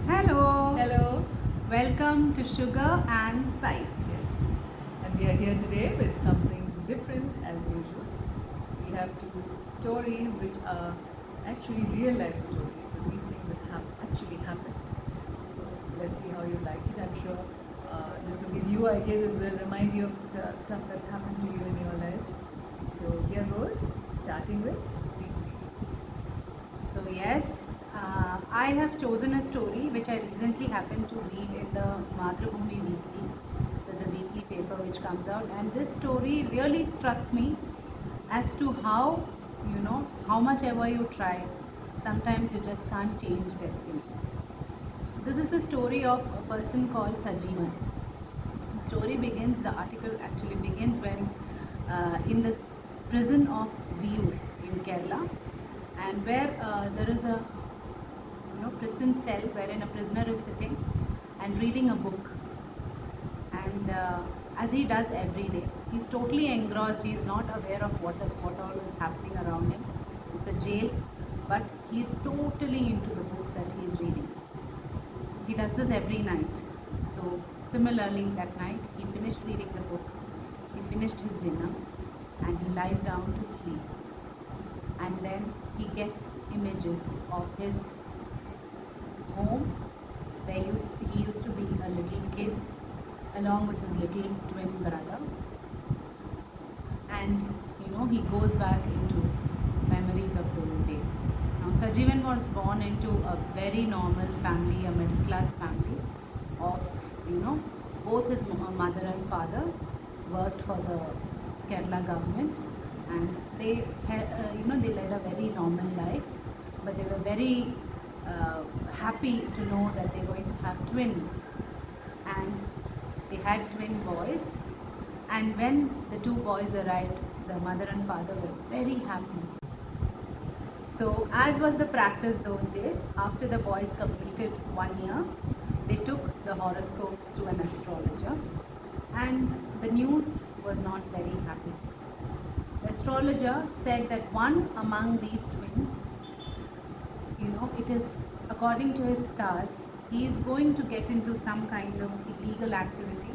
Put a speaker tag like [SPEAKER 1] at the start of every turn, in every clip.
[SPEAKER 1] Hello,
[SPEAKER 2] Hello.
[SPEAKER 1] welcome to Sugar and Spice.
[SPEAKER 2] Yes. And we are here today with something different as usual. We have two stories which are actually real life stories. So these things that have actually happened. So let's see how you like it. I'm sure this will give you ideas as well, remind you of stuff that's happened to you in your lives. So here goes, starting with Deep Deep.
[SPEAKER 1] So, yes, I have chosen a story which I recently happened to read in the Madhrubhumi Weekly. There's a weekly paper which comes out, and this story really struck me as to how, how much ever you try, sometimes you just can't change destiny. So, this is the story of a person called Sajivan. The story begins, the article actually begins when in the prison of Viyur in Kerala, and where there is a prison cell wherein a prisoner is sitting and reading a book, and as he does every day, he's totally engrossed. He is not aware of what all is happening around him. It's a jail, but he is totally into the book that he is reading. He does this every night. So, similarly, that night he finished reading the book, he finished his dinner, and he lies down to sleep. And then he gets images of his home where he used to be a little kid along with his little twin brother. And he goes back into memories of those days. Now, Sajivan was born into a very normal family, a middle class family of, both his mother and father worked for the Kerala government, and they led a very normal life, but they were very happy to know that they're going to have twins, and they had twin boys. And when the two boys arrived, the mother and father were very happy. So, as was the practice those days, after the boys completed 1 year, they took the horoscopes to an astrologer, and the news was not very happy. The astrologer said that one among these twins, it is according to his stars, he is going to get into some kind of illegal activity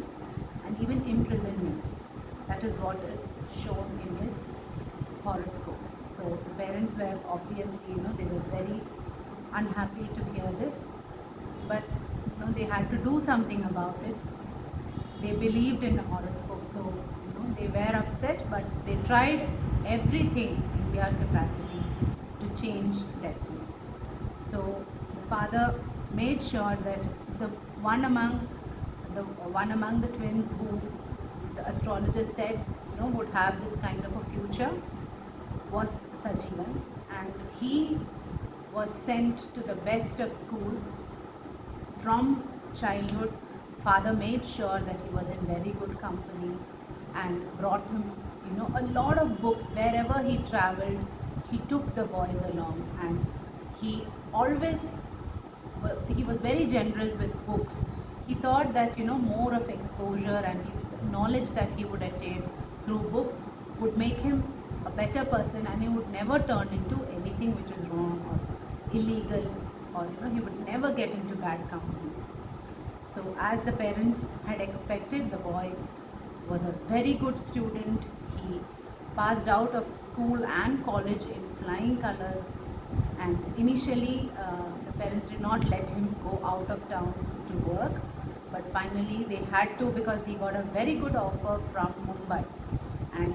[SPEAKER 1] and even imprisonment. That is what is shown in his horoscope. So the parents were obviously, they were very unhappy to hear this, but they had to do something about it. They believed in horoscope, so they were upset, but they tried everything in their capacity to change destiny. So the father made sure that the one among the twins who the astrologer said would have this kind of a future was Sajivan, and he was sent to the best of schools from childhood. Father made sure that he was in very good company and brought him a lot of books wherever he traveled. He took the boys along, and he always he was very generous with books. He thought that more of exposure and the knowledge that he would attain through books would make him a better person, and he would never turn into anything which is wrong or illegal, or he would never get into bad company. So, as the parents had expected, the boy was a very good student. He passed out of school and college in flying colors, and initially the parents did not let him go out of town to work, but finally they had to, because he got a very good offer from Mumbai. And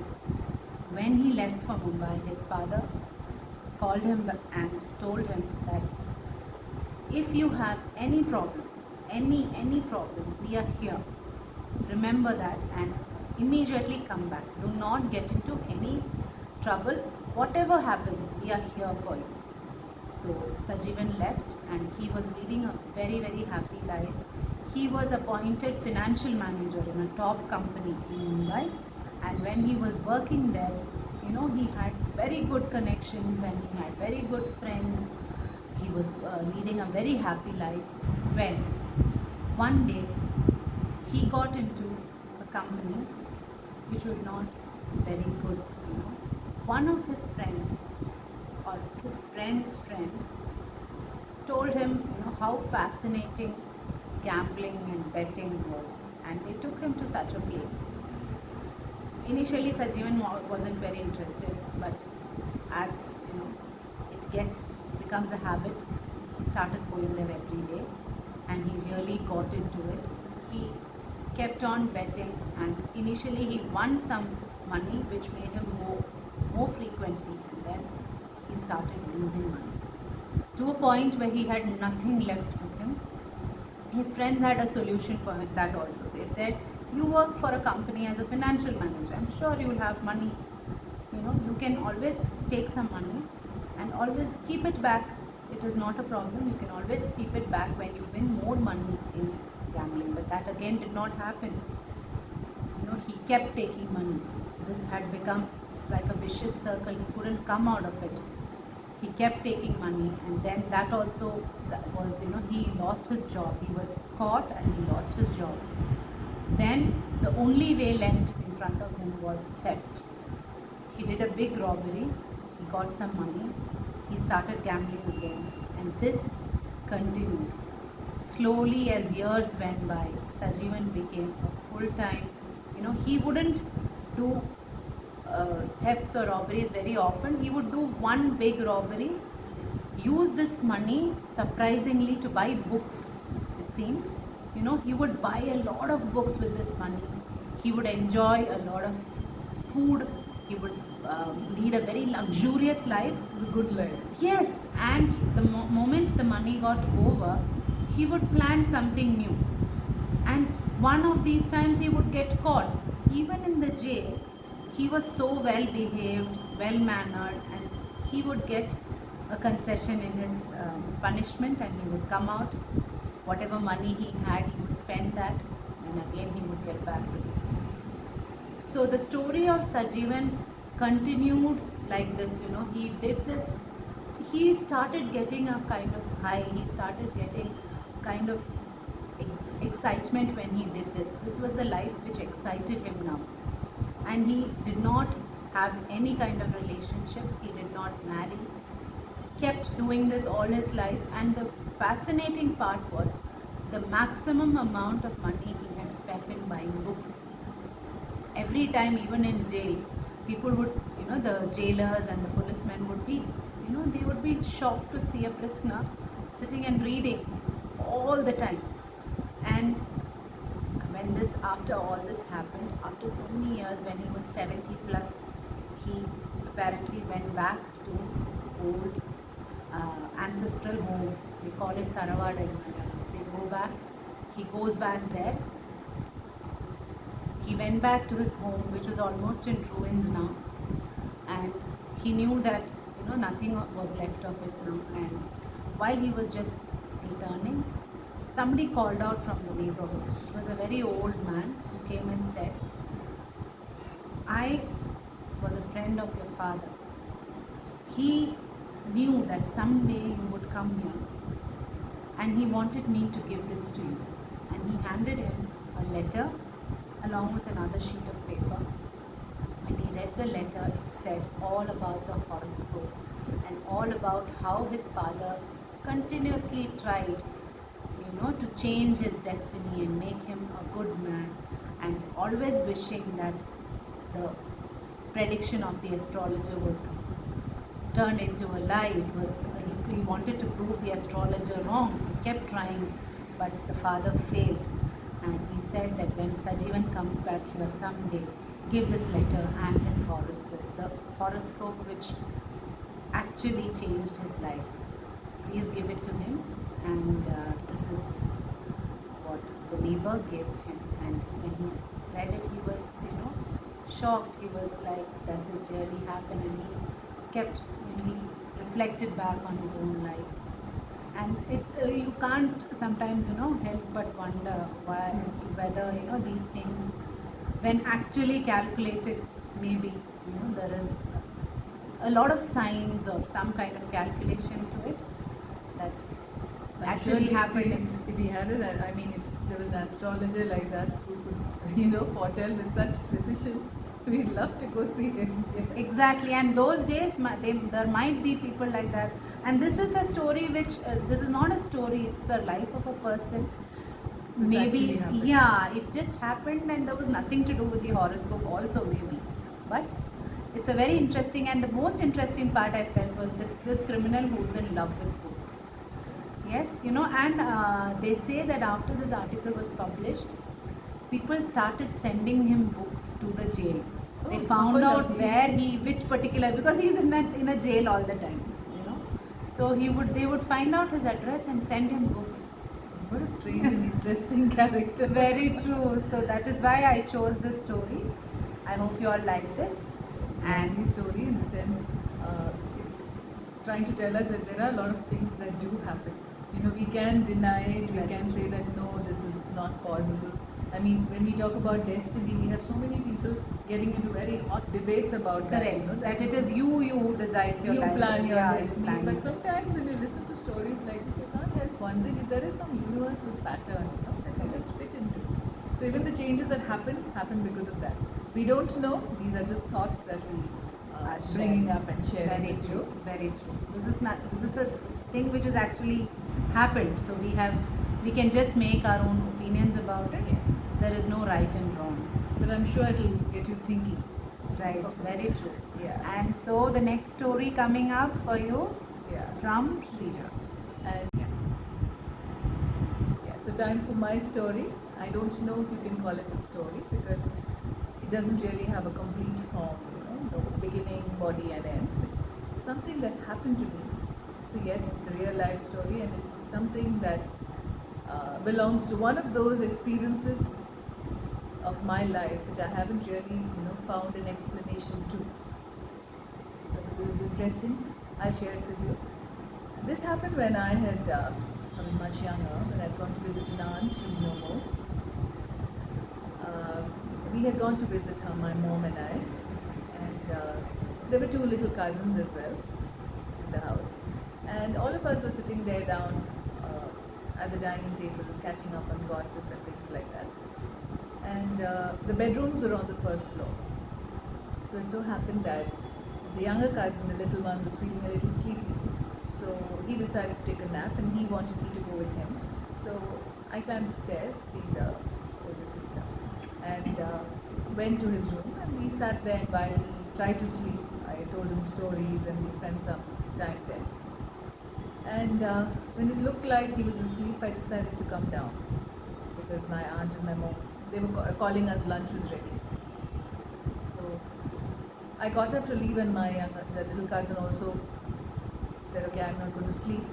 [SPEAKER 1] when he left for Mumbai, his father called him and told him that if you have any problem, any problem, we are here. Remember that, and immediately come back. Do not get into any trouble. Whatever happens, we are here for you. So Sajivan left, and he was leading a very, very happy life. He was appointed financial manager in a top company in Mumbai, and when he was working there, he had very good connections and he had very good friends. He was leading a very happy life when one day he got into a company which was not very good. One of his friends, or his friend's friend, told him, how fascinating gambling and betting was, and they took him to such a place. Initially, Sajeevan wasn't very interested, but as it becomes a habit, he started going there every day, and he really got into it. He kept on betting, and initially he won some money, which made him go more frequently, and then he started losing money to a point where he had nothing left with him. His friends had a solution for that also. They said, you work for a company as a financial manager, I'm sure you will have money. You can always take some money and always keep it back. It is not a problem. You can always keep it back when you win more money in gambling. But that again did not happen. He kept taking money. This had become like a vicious circle. He couldn't come out of it. He kept taking money, and then that also was, he lost his job. He was caught and he lost his job. Then the only way left in front of him was theft. He did a big robbery. He got some money. He started gambling again, and this continued. Slowly, as years went by, Sajeevan became a full-time. He wouldn't do thefts or robberies very often. He would do one big robbery, use this money surprisingly to buy books, it seems. He would buy a lot of books with this money. He would enjoy a lot of food. He would lead a very luxurious life.
[SPEAKER 2] The good life.
[SPEAKER 1] Yes, and the moment the money got over, he would plan something new. And one of these times he would get caught. Even in the jail, he was so well behaved, well mannered, and he would get a concession in his punishment, and he would come out. Whatever money he had, he would spend that, and again he would get back to this. So the story of Sajeevan continued like this. He did this. He started getting a kind of high. He started getting kind of excitement when he did this. This was the life which excited him now. And he did not have any kind of relationships. He did not marry. Kept doing this all his life. And the fascinating part was the maximum amount of money he had spent in buying books. Every time, even in jail, people would, the jailers and the policemen would be, they would be shocked to see a prisoner sitting and reading all the time. And when after all this happened, after so many years, when he was 70 plus, he apparently went back to his old ancestral home. They call it Taravada in Malayalam. They go back, he goes back there. He went back to his home, which was almost in ruins now, and he knew that nothing was left of it now. And while he was just returning, somebody called out from the neighborhood. It was a very old man who came and said, I was a friend of your father. He knew that someday you would come here, and he wanted me to give this to you. And he handed him a letter along with another sheet of paper. When he read the letter, it said all about the horoscope and all about how his father continuously tried, to change his destiny and make him a good man, and always wishing that the prediction of the astrologer would turn into a lie. It was he wanted to prove the astrologer wrong. He kept trying, but the father failed. And he said that when Sajeevan comes back here someday, give this letter and his horoscope. The horoscope which actually changed his life. So please give it to him. And this is what the neighbor gave him. And when he read it, he was, shocked. He was like, does this really happen? And he kept, he reflected back on his own life. And you can't sometimes help but wonder whether these things, when actually calculated, maybe there is a lot of signs or some kind of calculation to it that actually happened.
[SPEAKER 2] If he had it, I mean, if there was an astrologer like that who could foretell with such precision, we'd love to go see him. Yes.
[SPEAKER 1] Exactly. And those days there might be people like that, And this is a story which, this is not a story, it's a life of a person.
[SPEAKER 2] So it's actually
[SPEAKER 1] Maybe,
[SPEAKER 2] happened.
[SPEAKER 1] yeah, it just happened and there was nothing to do with the horoscope, also, maybe. But it's a very interesting, and the most interesting part I felt was this criminal who's in love with books. Yes, and they say that after this article was published, people started sending him books to the jail. They
[SPEAKER 2] Oh,
[SPEAKER 1] found
[SPEAKER 2] oh,
[SPEAKER 1] out
[SPEAKER 2] lovely.
[SPEAKER 1] where which particular, because he's in a jail all the time. So they would find out his address and send him books.
[SPEAKER 2] What a strange and interesting character.
[SPEAKER 1] Very true. So that is why I chose this story. I hope you all liked it.
[SPEAKER 2] It's a
[SPEAKER 1] And
[SPEAKER 2] lovely story in the sense it's trying to tell us that there are a lot of things that do happen. We can deny it, we
[SPEAKER 1] Right.
[SPEAKER 2] can say that no, this is it's not possible. I mean, when we talk about destiny, we have so many people getting into very hot debates about
[SPEAKER 1] correct.
[SPEAKER 2] that.
[SPEAKER 1] That it is you who decides your
[SPEAKER 2] You
[SPEAKER 1] life.
[SPEAKER 2] plan your
[SPEAKER 1] Yeah, you
[SPEAKER 2] destiny,
[SPEAKER 1] plan
[SPEAKER 2] but
[SPEAKER 1] your
[SPEAKER 2] sometimes when you listen to stories like this, you can't help wondering if there is some universal pattern, that you just fit into. So even the changes that happen because of that. We don't know; these are just thoughts that we
[SPEAKER 1] Are
[SPEAKER 2] are bringing
[SPEAKER 1] sharing.
[SPEAKER 2] up and sharing
[SPEAKER 1] Very
[SPEAKER 2] with
[SPEAKER 1] true.
[SPEAKER 2] you.
[SPEAKER 1] Very true. This is not. This is a thing which has actually happened. So we can just make our own opinions about it.
[SPEAKER 2] Yes,
[SPEAKER 1] There is no right and wrong.
[SPEAKER 2] but I'm sure it'll get you thinking.
[SPEAKER 1] Right.
[SPEAKER 2] So,
[SPEAKER 1] Very true.
[SPEAKER 2] yeah,
[SPEAKER 1] And so the next story coming up for you
[SPEAKER 2] yeah,
[SPEAKER 1] from Shrija.
[SPEAKER 2] and yeah. So time for my story. I don't know if you can call it a story because it doesn't really have a complete form. No beginning, body, and end. It's something that happened to me. So yes, it's a real life story, and it's something that belongs to one of those experiences of my life which I haven't really, found an explanation to. So because it's interesting, I'll share it with you. This happened when I was much younger, when I'd gone to visit an aunt. She's no more. We had gone to visit her, my mom and I, and there were two little cousins as well in the house. And all of us were sitting there down at the dining table, catching up on gossip and things like that. And the bedrooms were on the first floor. So it so happened that the younger cousin, the little one, was feeling a little sleepy. So he decided to take a nap and he wanted me to go with him. So I climbed the stairs, being the older sister, and went to his room, and we sat there, and while he tried to sleep, I told him stories and we spent some time there. And when it looked like he was asleep, I decided to come down because my aunt and my mom, they were calling us, lunch was ready. So I got up to leave, and the little cousin also said, "Okay, I'm not going to sleep."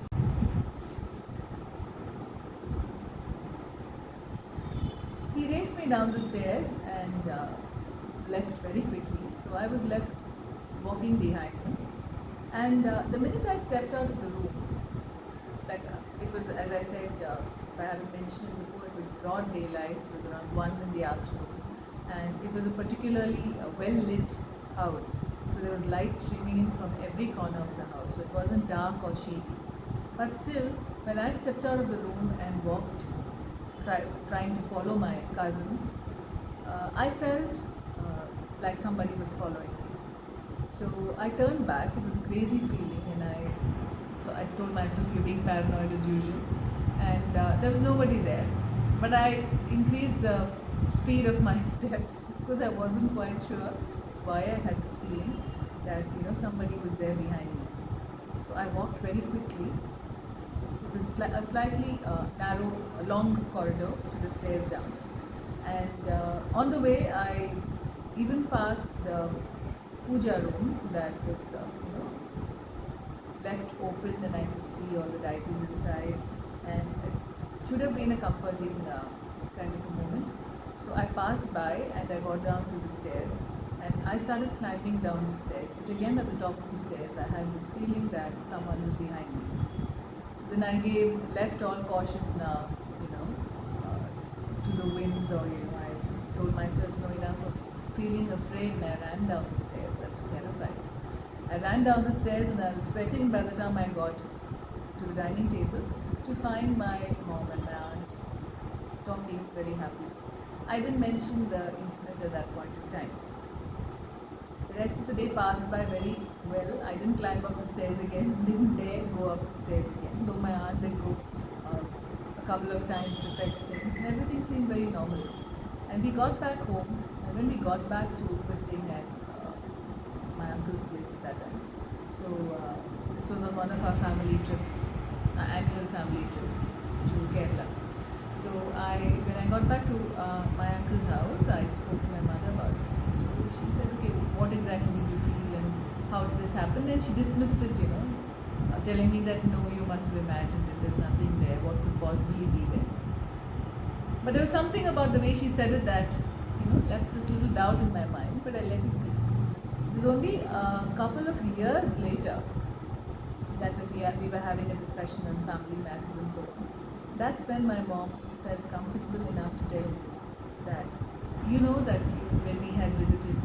[SPEAKER 2] He raced me down the stairs and left very quickly. So I was left walking behind him. And the minute I stepped out of the room, it was, as I said, if I haven't mentioned it before, it was broad daylight. It was around 1 in the afternoon, and it was a particularly well lit house. So there was light streaming in from every corner of the house. So it wasn't dark or shady. But still, when I stepped out of the room and walked, trying to follow my cousin, I felt like somebody was following me. So I turned back. It was a crazy feeling, and I told myself, "You're being paranoid as usual." And there was nobody there. But I increased the speed of my steps because I wasn't quite sure why I had this feeling that somebody was there behind me. So I walked very quickly. It was a slightly narrow, long corridor to the stairs down. And on the way, I even passed the puja room that was left open, and I could see all the deities inside, and it should have been a comforting kind of a moment. So I passed by and I got down to the stairs, and I started climbing down the stairs. But again, at the top of the stairs, I had this feeling that someone was behind me. So then I left all caution, to the winds, or I told myself, no, enough of feeling afraid, and I ran down the stairs. I was terrified. I ran down the stairs and I was sweating by the time I got to the dining table to find my mom and my aunt talking very happily. I didn't mention the incident at that point of time. The rest of the day passed by very Well, I didn't climb up the stairs again, didn't dare go up the stairs again, though my aunt did go uh, a couple of times to fetch things, and everything seemed very normal. And we got back home, and when we got back to, we were staying at my uncle's place at that time. So this was on one of our family trips, annual family trips to Kerala. So when I got back to my uncle's house, I spoke to my mother about this. So she said, "Okay, what exactly did you feel, and how did this happen?" And she dismissed it, telling me that no, you must have imagined it. There's nothing there. What could possibly be there? But there was something about the way she said it that left this little doubt in my mind. But I let it be. It was only a couple of years later that when we were having a discussion on family matters and so on, that's when my mom felt comfortable enough to tell me that, when we had visited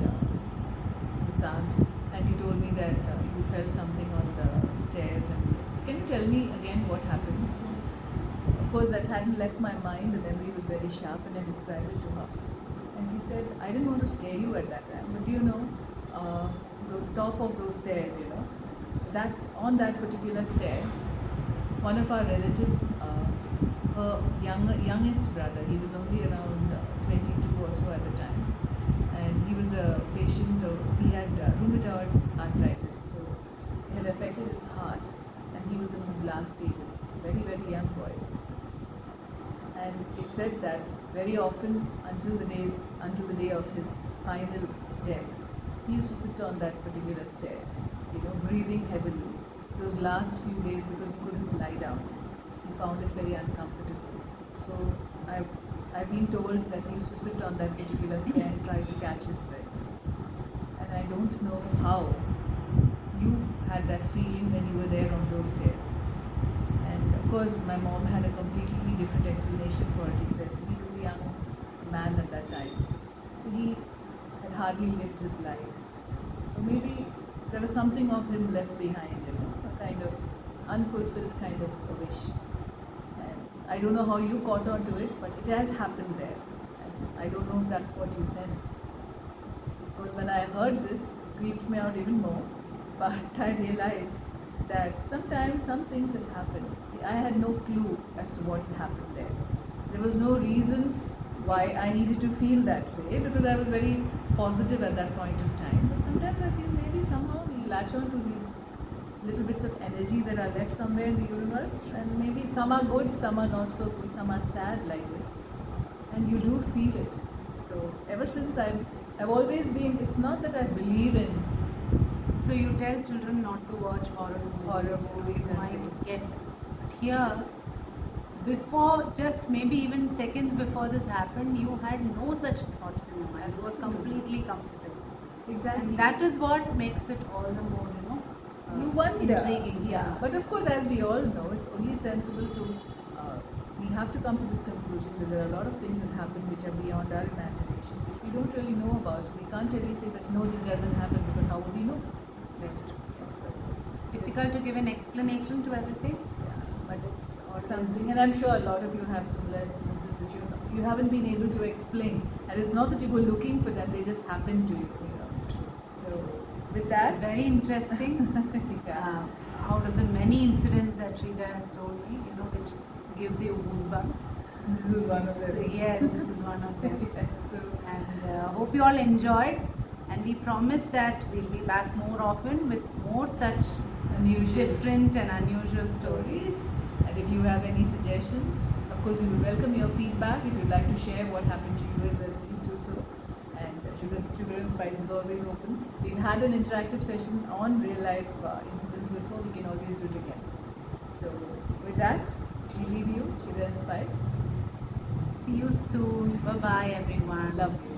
[SPEAKER 2] this aunt, and you told me that you felt something on the stairs, and can you tell me again what happened? So, of course, that hadn't left my mind. The memory was very sharp, and I described it to her. And she said, "I didn't want to scare you at that time, but do you know, the top of those stairs, that on that particular stair, one of our relatives, her youngest brother, he was only around 22 or so at the time, and he was a patient he had rheumatoid arthritis, so it had affected his heart, and he was in his last stages, very, very young boy. And it said that very often, until the day of his final death, he used to sit on that particular stair, breathing heavily. Those last few days, because he couldn't lie down, he found it very uncomfortable. So I've been told that he used to sit on that particular stair and try to catch his breath. And I don't know how you had that feeling when you were there on those stairs." And of course, my mom had a completely different explanation for it. He said he was a young man at that time, so he had hardly lived his life. So maybe there was something of him left behind, a kind of unfulfilled kind of a wish. And I don't know how you caught on to it, but it has happened there. And I don't know if that's what you sensed. Of course, when I heard this, it creeped me out even more. But I realized that sometimes some things had happened. See, I had no clue as to what had happened there. There was no reason why I needed to feel that way, because I was very positive at that point of time. But sometimes I feel maybe somehow we latch on to these little bits of energy that are left somewhere in the universe, and maybe some are good, some are not so good, some are sad like this, and you do feel it. So ever since I've always been, it's not that I believe in
[SPEAKER 1] So you tell children not to watch horror movies
[SPEAKER 2] and
[SPEAKER 1] might
[SPEAKER 2] things.
[SPEAKER 1] get. But here, before, just maybe even seconds before this happened, you had no such thoughts in your mind. You were
[SPEAKER 2] Absolutely.
[SPEAKER 1] completely comfortable.
[SPEAKER 2] Exactly.
[SPEAKER 1] And that is what makes it all the more,
[SPEAKER 2] You wonder.
[SPEAKER 1] intriguing.
[SPEAKER 2] Yeah. But of course, as we all know, it's only sensible to, we have to come to this conclusion that there are a lot of things that happen which are beyond our imagination, which we don't really know about. So we can't really say that no, this doesn't happen, because how would we know?
[SPEAKER 1] Very true.
[SPEAKER 2] Yes. So,
[SPEAKER 1] Difficult to give an explanation to everything,
[SPEAKER 2] yeah.
[SPEAKER 1] but it's always
[SPEAKER 2] Something, and I'm sure a lot of you have similar instances which you haven't been able to explain, and it's not that you go looking for them; they just happen to you. So with that,
[SPEAKER 1] very interesting.
[SPEAKER 2] yeah.
[SPEAKER 1] Out of the many incidents that Shrija has told me, which gives you goosebumps.
[SPEAKER 2] This is one of them.
[SPEAKER 1] Yes, this is one of them.
[SPEAKER 2] Yes, so
[SPEAKER 1] And hope you all enjoyed. And we promise that we'll be back more often with more such
[SPEAKER 2] unusual
[SPEAKER 1] different and unusual stories.
[SPEAKER 2] stories. And if you have any suggestions, of course, we will welcome your feedback. If you'd like to share what happened to you as well, please do so. And Sugar and Spice is always open. We've had an interactive session on real life incidents before. We can always do it again. So, with that, we leave you, Sugar and Spice.
[SPEAKER 1] See you soon. Bye bye, everyone.
[SPEAKER 2] Love you.